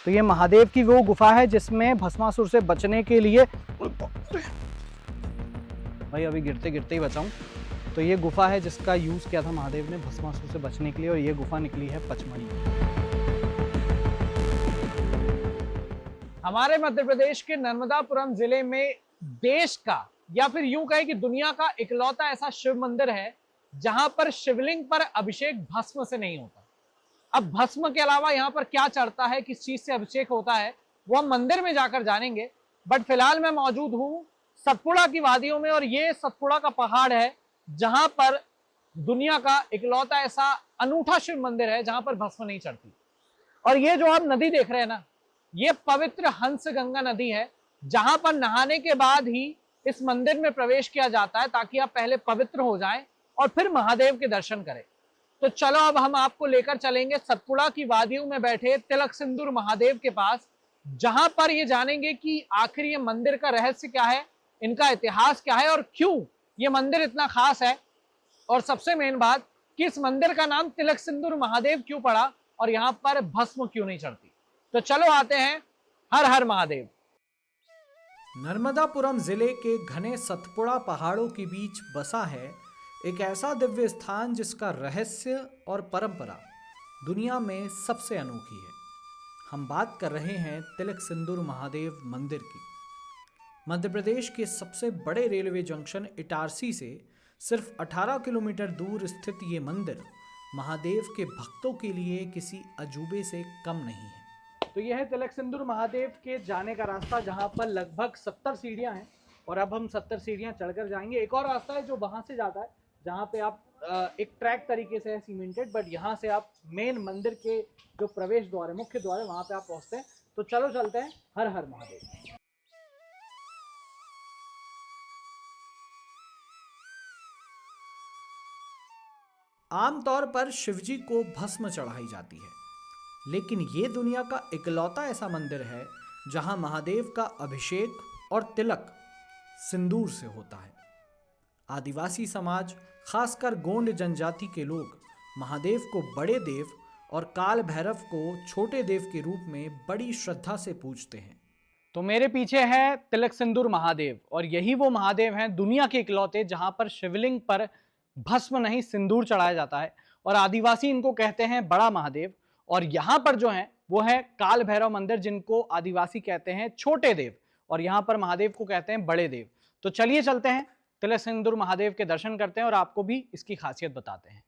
तो ये महादेव की वो गुफा है जिसमें भस्मासुर से बचने के लिए, भाई अभी गिरते गिरते ही बचाऊं, तो ये गुफा है जिसका यूज किया था महादेव ने भस्मासुर से बचने के लिए, और ये गुफा निकली है पचमढ़ी। हमारे मध्य प्रदेश के नर्मदापुरम जिले में देश का या फिर यूं कहे कि दुनिया का इकलौता ऐसा शिव मंदिर है जहां पर शिवलिंग पर अभिषेक भस्म से नहीं होता। अब भस्म के अलावा यहाँ पर क्या चढ़ता है, किस चीज से अभिषेक होता है, वो हम मंदिर में जाकर जानेंगे। बट फिलहाल मैं मौजूद हूँ सतपुड़ा की वादियों में, और ये सतपुड़ा का पहाड़ है जहां पर दुनिया का इकलौता ऐसा अनूठा शिव मंदिर है जहां पर भस्म नहीं चढ़ती। और ये जो आप नदी देख रहे हैं ना, ये पवित्र हंस गंगा नदी है जहां पर नहाने के बाद ही इस मंदिर में प्रवेश किया जाता है, ताकि आप पहले पवित्र हो जाएं और फिर महादेव के दर्शन करें। तो चलो अब हम आपको लेकर चलेंगे सतपुड़ा की वादियों में बैठे तिलक सिंदूर महादेव के पास, जहां पर ये जानेंगे कि आखिर ये मंदिर का रहस्य क्या है, इनका इतिहास क्या है और क्यों ये मंदिर इतना खास है, और सबसे मेन बात कि इस मंदिर का नाम तिलक सिंदूर महादेव क्यों पड़ा और यहाँ पर भस्म क्यों नहीं चढ़ती। तो चलो आते हैं, हर हर महादेव। नर्मदापुरम जिले के घने सतपुड़ा पहाड़ों के बीच बसा है एक ऐसा दिव्य स्थान जिसका रहस्य और परंपरा दुनिया में सबसे अनोखी है। हम बात कर रहे हैं तिलक सिंदूर महादेव मंदिर की। मध्य प्रदेश के सबसे बड़े रेलवे जंक्शन इटारसी से सिर्फ 18 किलोमीटर दूर स्थित ये मंदिर महादेव के भक्तों के लिए किसी अजूबे से कम नहीं है। तो यह है तिलक सिंदूर महादेव के जाने का रास्ता, जहां पर लगभग 70 सीढ़ियां हैं, और अब हम 70 सीढ़ियां चढ़कर जाएंगे। एक और रास्ता है जो वहां से जाता है, जहां पे आप एक ट्रैक तरीके से है सीमेंटेड, बट यहाँ से आप मेन मंदिर के जो प्रवेश द्वार है, मुख्य द्वार है, वहां पे आप पहुंचते हैं। तो चलो चलते हैं, हर हर महादेव। आमतौर पर शिवजी को भस्म चढ़ाई जाती है, लेकिन ये दुनिया का इकलौता ऐसा मंदिर है जहां महादेव का अभिषेक और तिलक सिंदूर से होता है। आदिवासी समाज, खासकर गोंड जनजाति के लोग महादेव को बड़े देव और काल भैरव को छोटे देव के रूप में बड़ी श्रद्धा से पूजते हैं। तो मेरे पीछे है तिलक सिंदूर महादेव, और यही वो महादेव हैं दुनिया के इकलौते जहां पर शिवलिंग पर भस्म नहीं सिंदूर चढ़ाया जाता है, और आदिवासी इनको कहते हैं बड़ा महादेव। और यहाँ पर जो है वो है काल भैरव मंदिर, जिनको आदिवासी कहते हैं छोटे देव, और यहाँ पर महादेव को कहते हैं बड़े देव। तो चलिए चलते हैं, तिलक सिंदूर महादेव के दर्शन करते हैं और आपको भी इसकी खासियत बताते हैं।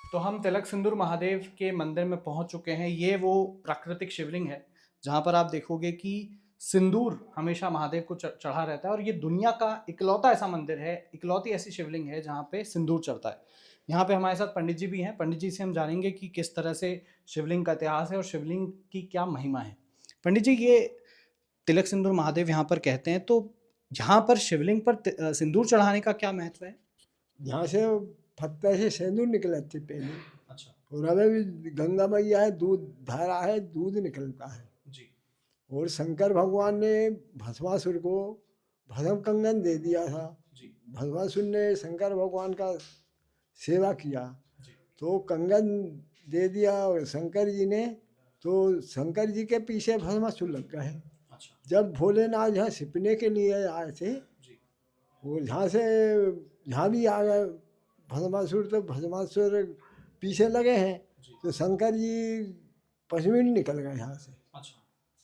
तो हम तिलक सिंदूर महादेव के मंदिर में पहुंच चुके हैं। ये वो प्राकृतिक शिवलिंग है जहां पर आप देखोगे कि सिंदूर हमेशा महादेव को चढ़ा रहता है, और ये दुनिया का इकलौता ऐसा मंदिर है, इकलौती ऐसी शिवलिंग है जहाँ पे सिंदूर चढ़ता है। यहाँ पे हमारे साथ पंडित जी भी हैं। पंडित जी से हम जानेंगे कि किस तरह से शिवलिंग का इतिहास है और शिवलिंग की क्या महिमा है। पंडित जी, ये तिलक सिंदूर महादेव यहाँ पर कहते हैं, तो यहाँ पर शिवलिंग पर सिंदूर चढ़ाने का क्या महत्व है? यहाँ से फत्ते से सिंदूर निकले थे पहले। अच्छा। और अभी भी गंगा मैया है, दूध धारा है, दूध निकलता है जी। और शंकर भगवान ने भस्मासुर को भस्म कंगन दे दिया था जी। भस्मासुर ने शंकर भगवान का सेवा किया जी। तो कंगन दे दिया, और शंकर जी ने, तो शंकर जी के पीछे भस्मासुर लग गए। अच्छा। जब भोलेनाथ यहाँ छिपने के लिए आए थे, जी। और यहाँ भी आ गए भस्मासुर, तो भस्मासुर पीछे लगे हैं, तो शंकर जी पचमढ़ी निकल गए यहाँ से। अच्छा,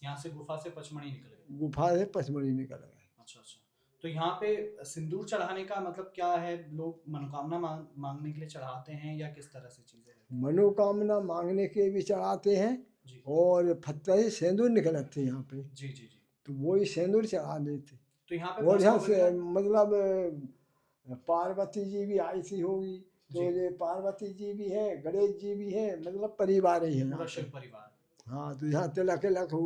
यहाँ से गुफा से पचमढ़ी निकल गए। गुफा से पचमढ़ी निकल गए। अच्छा अच्छा। तो यहाँ पे सिंदूर चढ़ाने का मतलब क्या है? लोग मनोकामना मांगने के लिए चढ़ाते हैं या किस तरह से चीजें रहती हैं? मनोकामना मांगने के भी चढ़ाते हैं जी। और फत्ते से सिंदूर निकले थे यहाँ पे, जी जी जी। तो वही सिंदूर चढ़ा देते। तो यहाँ पे और यहाँ भस्म से वगैरह- मतलब पार्वती जी भी आई थी होगी, तो जी। ये पार्वती जी भी है, गणेश जी भी है, मतलब परिवार ही है पूरा यहाँ शिव पे। परिवार। हाँ, तो यहाँ तिलक हो।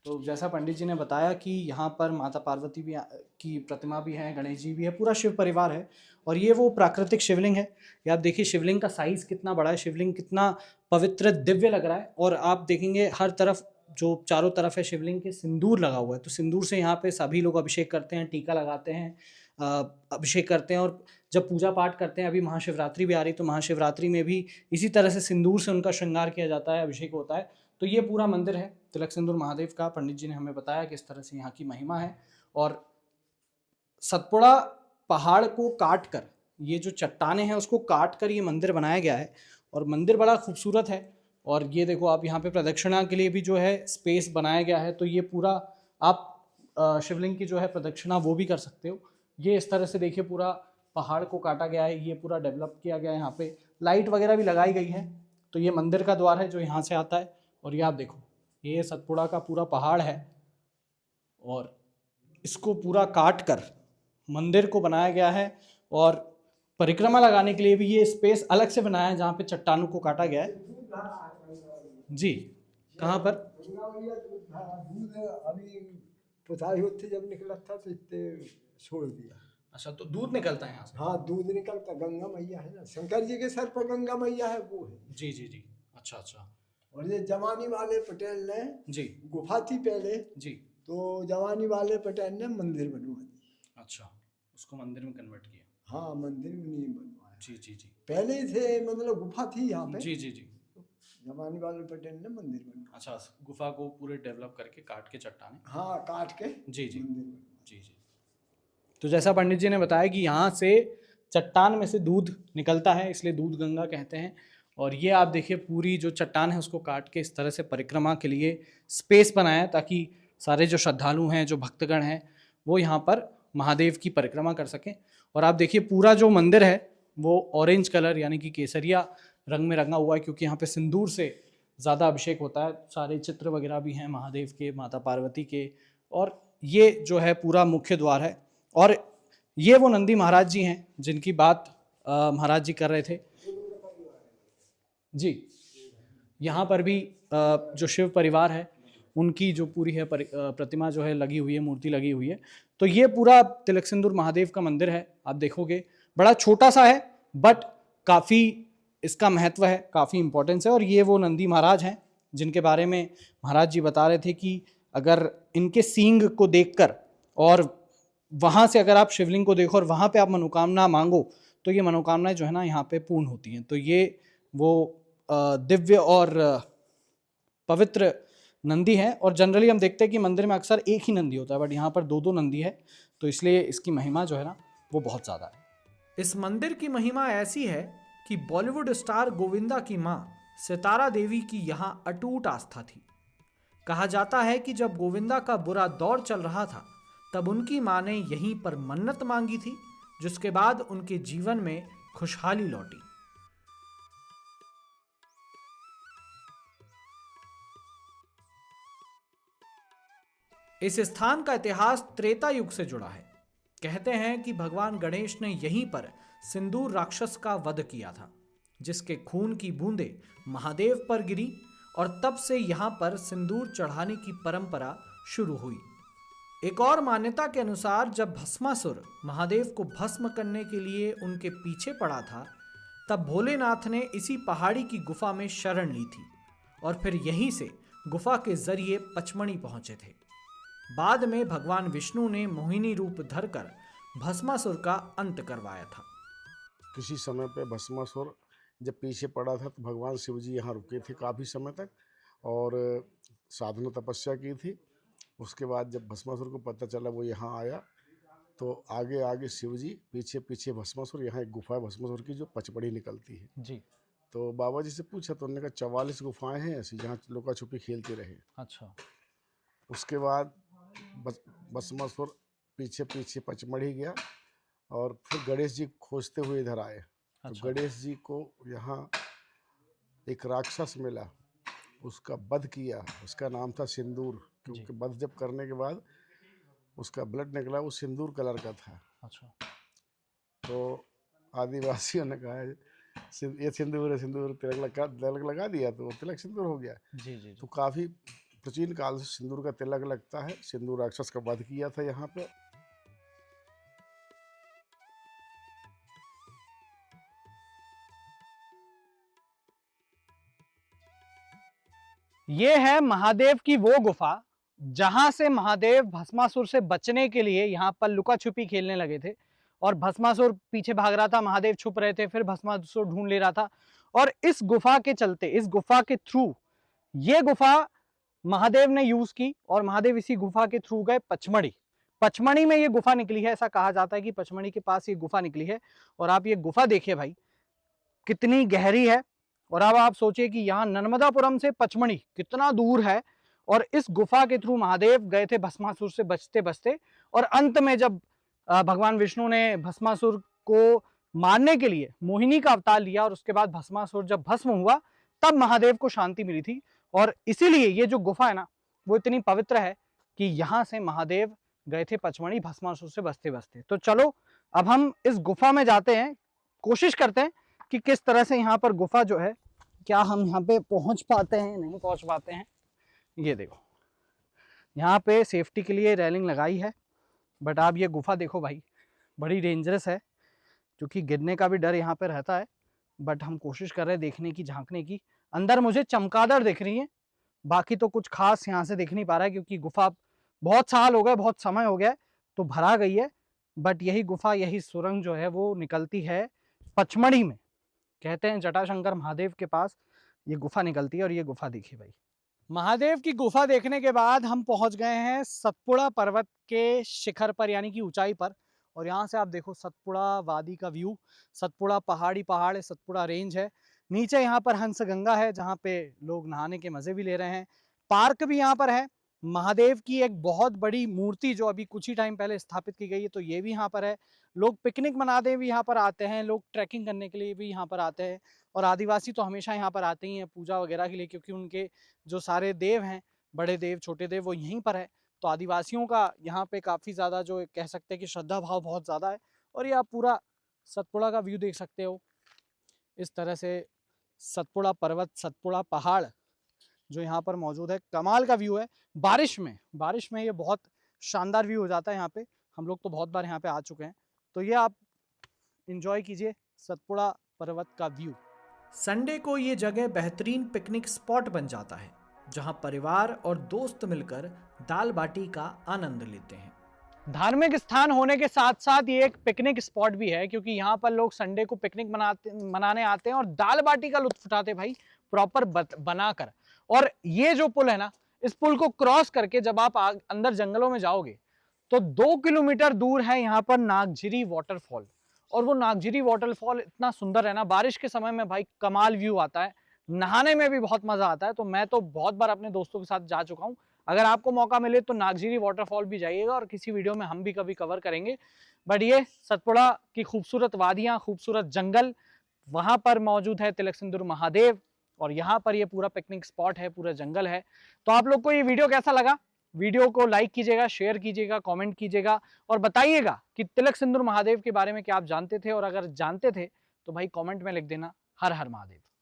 तो जैसा पंडित जी ने बताया कि यहाँ पर माता पार्वती भी की प्रतिमा भी है, गणेश जी भी है, पूरा शिव परिवार है। और ये वो प्राकृतिक शिवलिंग है। ये आप देखिए शिवलिंग का साइज कितना बड़ा है, शिवलिंग कितना पवित्र दिव्य लग रहा है। और आप देखेंगे हर तरफ जो चारों तरफ है शिवलिंग के सिंदूर लगा हुआ है, तो सिंदूर से यहाँ पे सभी लोग अभिषेक करते हैं, टीका लगाते हैं, अभिषेक करते हैं। और जब पूजा पाठ करते हैं, अभी महाशिवरात्रि भी आ रही, तो महाशिवरात्रि में भी इसी तरह से सिंदूर से उनका श्रृंगार किया जाता है, अभिषेक होता है। तो ये पूरा मंदिर है तिलक सिंदूर महादेव का। पंडित जी ने हमें बताया किस तरह से यहाँ की महिमा है। और सतपुड़ा पहाड़ को काट कर, ये जो चट्टाने हैं उसको काट कर ये मंदिर बनाया गया है, और मंदिर बड़ा खूबसूरत है। और ये देखो आप, यहाँ पे प्रदक्षिणा के लिए भी जो है स्पेस बनाया गया है, तो ये पूरा आप शिवलिंग की जो है प्रदक्षिणा वो भी कर सकते हो। ये इस तरह से देखिए पूरा पहाड़ को काटा गया है, ये पूरा डेवलप किया गया है, यहाँ पे लाइट वगैरह भी लगाई गई है। तो ये मंदिर का द्वार है जो यहाँ से आता है। और ये आप देखो, ये सतपुड़ा का पूरा पहाड़ है, और इसको पूरा काट कर मंदिर को बनाया गया है। और परिक्रमा लगाने के लिए भी ये स्पेस अलग से बनाया है, जहाँ पे चट्टानों को काटा गया है। जी, कहाँ पर? दूध अभी पुताई होती जब निकला था तो इतने छोड़ दिया। अच्छा, तो दूध निकलता है यहाँ से? हाँ, दूध निकलता, गंगा मैया है ना, शंकर जी के सर पर गंगा मैया है, वो है। जी जी जी, अच्छा अच्छा। और ये जवानी वाले पटेल ने, जी गुफा थी पहले, जी, तो जवानी वाले पटेल ने मंदिर बनवा दी। अच्छा, उसको मंदिर में कन्वर्ट किया। हाँ, मंदिर में नहीं बनवाया। जी जी जी, पहले ही थे, मतलब गुफा थी यहाँ पे। जी जी जी, जवानी वाले पटेल ने मंदिर बनवाया। अच्छा, गुफा को पूरे डेवलप करके काट के चट्टाने। हाँ, काट के जी जी मंदिर बनवाया। जी जी। तो जैसा पंडित जी ने बताया कि यहाँ से चट्टान में से दूध निकलता है, इसलिए दूध गंगा कहते हैं। और ये आप देखिए पूरी जो चट्टान है उसको काट के इस तरह से परिक्रमा के लिए स्पेस बनाया है, ताकि सारे जो श्रद्धालु हैं, जो भक्तगण हैं, वो यहाँ पर महादेव की परिक्रमा कर सकें। और आप देखिए पूरा जो मंदिर है वो ऑरेंज कलर यानी कि केसरिया रंग में रंगा हुआ है, क्योंकि यहाँ पे सिंदूर से ज़्यादा अभिषेक होता है। सारे चित्र वगैरह भी हैं महादेव के, माता पार्वती के। और ये जो है पूरा मुख्य द्वार है। और ये वो नंदी महाराज जी हैं जिनकी बात महाराज जी कर रहे थे। जी, यहाँ पर भी जो शिव परिवार है उनकी जो पूरी है प्रतिमा जो है लगी हुई है, मूर्ति लगी हुई है। तो ये पूरा तिलक सिंदूर महादेव का मंदिर है। आप देखोगे बड़ा छोटा सा है, बट काफ़ी इसका महत्व है, काफ़ी इंपॉर्टेंस है। और ये वो नंदी महाराज हैं जिनके बारे में महाराज जी बता रहे थे कि अगर इनके सींग को देखकर और वहाँ से अगर आप शिवलिंग को देखो और वहाँ पे आप मनोकामना मांगो, तो ये मनोकामनाएं जो है ना यहाँ पे पूर्ण होती हैं। तो ये वो दिव्य और पवित्र नंदी है। और जनरली हम देखते हैं कि मंदिर में अक्सर एक ही नंदी होता है, बट यहाँ पर दो दो नंदी है, तो इसलिए इसकी महिमा जो है ना वो बहुत ज़्यादा है। इस मंदिर की महिमा ऐसी है कि बॉलीवुड स्टार गोविंदा की मां सितारा देवी की यहां अटूट आस्था थी। कहा जाता है कि जब गोविंदा का बुरा दौर चल रहा था, तब उनकी मां ने यहीं पर मन्नत मांगी थी, जिसके बाद उनके जीवन में खुशहाली लौटी। इस स्थान का इतिहास त्रेता युग से जुड़ा है। कहते हैं कि भगवान गणेश ने यहीं पर सिंदूर राक्षस का वध किया था, जिसके खून की बूंदें महादेव पर गिरी, और तब से यहां पर सिंदूर चढ़ाने की परंपरा शुरू हुई। एक और मान्यता के अनुसार जब भस्मासुर महादेव को भस्म करने के लिए उनके पीछे पड़ा था, तब भोलेनाथ ने इसी पहाड़ी की गुफा में शरण ली थी, और फिर यहीं से गुफा के जरिए पचमणी पहुंचे थे। बाद में भगवान विष्णु ने मोहिनी रूप धरकर भस्मासुर का अंत करवाया था। किसी समय पे भस्मासुर जब पीछे पड़ा था तो भगवान शिव जी यहाँ रुके थे काफ़ी समय तक और साधना तपस्या की थी। उसके बाद जब भस्मासुर को पता चला वो यहाँ आया, तो आगे आगे शिव जी, पीछे पीछे भस्मासुर। यहाँ एक गुफा है भस्मासुर की जो पचमढ़ी निकलती है जी। तो बाबा जी से पूछा तो उन्होंने कहा 44 गुफाएं हैं ऐसी जहाँ लुका छुपी खेलते रहे। अच्छा। उसके बाद भस्मासुर पीछे पीछे पचमढ़ी गया और फिर गणेश जी खोजते हुए इधर आए। अच्छा। तो गणेश जी को यहाँ एक राक्षस मिला, उसका वध किया। उसका नाम था सिंदूर, क्योंकि वध जब करने के बाद उसका ब्लड निकला वो सिंदूर कलर का था। अच्छा। तो आदिवासियों ने कहा ये सिंदूर है, सिंदूर तिलक लगा दिया तो वो तिलक सिंदूर हो गया। जी जी जी। तो काफ़ी प्राचीन काल से सिंदूर का तिलक लगता है। सिंदूर राक्षस का वध किया था यहाँ पे। ये है महादेव की वो गुफा जहां से महादेव भस्मासुर से बचने के लिए यहाँ पर लुका छुपी खेलने लगे थे और भस्मासुर पीछे भाग रहा था, महादेव छुप रहे थे, फिर भस्मासुर ढूंढ ले रहा था। और इस गुफा के चलते, इस गुफा के थ्रू ये गुफा महादेव ने यूज की और महादेव इसी गुफा के थ्रू गए पचमढ़ी। पचमढ़ी में ये गुफा निकली है, ऐसा कहा जाता है कि पचमढ़ी के पास ये गुफा निकली है। और आप ये गुफा देखिए भाई कितनी गहरी है। और अब आप सोचिए कि यहाँ नर्मदापुरम से पचमढ़ी कितना दूर है और इस गुफा के थ्रू महादेव गए थे भस्मासुर से बचते बचते। और अंत में जब भगवान विष्णु ने भस्मासुर को मारने के लिए मोहिनी का अवतार लिया और उसके बाद भस्मासुर जब भस्म हुआ तब महादेव को शांति मिली थी। और इसीलिए ये जो गुफा है ना वो इतनी पवित्र है कि यहाँ से महादेव गए थे पचमढ़ी भस्मासुर से बचते बचते। तो चलो अब हम इस गुफा में जाते हैं, कोशिश करते हैं कि किस तरह से यहाँ पर गुफा जो है, क्या हम यहाँ पे पहुँच पाते हैं नहीं पहुँच पाते हैं। ये देखो यहाँ पे सेफ्टी के लिए रेलिंग लगाई है, बट आप ये गुफा देखो भाई बड़ी डेंजरस है क्योंकि गिरने का भी डर यहाँ पे रहता है। बट हम कोशिश कर रहे हैं देखने की, झांकने की। अंदर मुझे चमगादड़ दिख रही है, बाकी तो कुछ खास यहाँ से दिख नहीं पा रहा है क्योंकि गुफा बहुत साल हो गए, बहुत समय हो गया है तो भरा गई है। बट यही गुफा, यही सुरंग जो है वो निकलती है पचमढ़ी में। कहते हैं जटाशंकर महादेव के पास ये गुफा निकलती है। और ये गुफा देखिए भाई, महादेव की गुफा देखने के बाद हम पहुंच गए हैं सतपुड़ा पर्वत के शिखर पर, यानी कि ऊंचाई पर। और यहाँ से आप देखो सतपुड़ा वादी का व्यू, सतपुड़ा पहाड़ है, सतपुड़ा रेंज है। नीचे यहाँ पर हंसगंगा है जहाँ पे लोग नहाने के मजे भी ले रहे हैं। पार्क भी यहाँ पर है। महादेव की एक बहुत बड़ी मूर्ति जो अभी कुछ ही टाइम पहले स्थापित की गई है, तो ये भी यहाँ पर है। लोग पिकनिक मनाते भी यहाँ पर आते हैं, लोग ट्रैकिंग करने के लिए भी यहाँ पर आते हैं। और आदिवासी तो हमेशा यहाँ पर आते ही हैं पूजा वगैरह के लिए, क्योंकि उनके जो सारे देव हैं, बड़े देव छोटे देव, वो यहीं पर है। तो आदिवासियों का यहाँ पे काफ़ी ज़्यादा जो कह सकते हैं कि श्रद्धा भाव बहुत ज़्यादा है। और ये आप पूरा सतपुड़ा का व्यू देख सकते हो इस तरह से। सतपुड़ा पर्वत, सतपुड़ा पहाड़ जो यहाँ पर मौजूद है, कमाल का व्यू है। बारिश में ये बहुत शानदार व्यू हो जाता है यहाँ पे। हम लोग तो बहुत बार यहाँ पे आ चुके हैं, तो ये आप इंजॉय कीजिए सतपुड़ा पर्वत का व्यू। संडे को ये जगह बेहतरीन पिकनिक स्पॉट बन जाता है जहां परिवार और दोस्त मिलकर दाल बाटी का आनंद लेते हैं। धार्मिक स्थान होने के साथ साथ ये एक पिकनिक स्पॉट भी है, क्योंकि यहाँ पर लोग संडे को पिकनिक मनाने आते हैं और दाल बाटी का लुत्फ उठाते भाई, प्रॉपर बनाकर। और ये जो पुल है ना, इस पुल को क्रॉस करके जब आप अंदर जंगलों में जाओगे तो 2 किलोमीटर दूर है यहाँ पर नागझिरी वाटरफॉल। और वो नागझिरी वाटरफॉल इतना सुंदर है ना, बारिश के समय में भाई कमाल व्यू आता है, नहाने में भी बहुत मजा आता है। तो मैं तो बहुत बार अपने दोस्तों के साथ जा चुका हूँ। अगर आपको मौका मिले तो नागझिरी वाटरफॉल भी जाइएगा, और किसी वीडियो में हम भी कभी कवर करेंगे। बट ये सतपुड़ा की खूबसूरत वादियां, खूबसूरत जंगल, वहां पर मौजूद है तिलक सिंदूर महादेव, और यहाँ पर ये पूरा पिकनिक स्पॉट है, पूरा जंगल है। तो आप लोग को ये वीडियो कैसा लगा? वीडियो को लाइक कीजिएगा, शेयर कीजिएगा, कमेंट कीजिएगा और बताइएगा कि तिलक सिंदूर महादेव के बारे में क्या आप जानते थे, और अगर जानते थे तो भाई कमेंट में लिख देना। हर हर महादेव।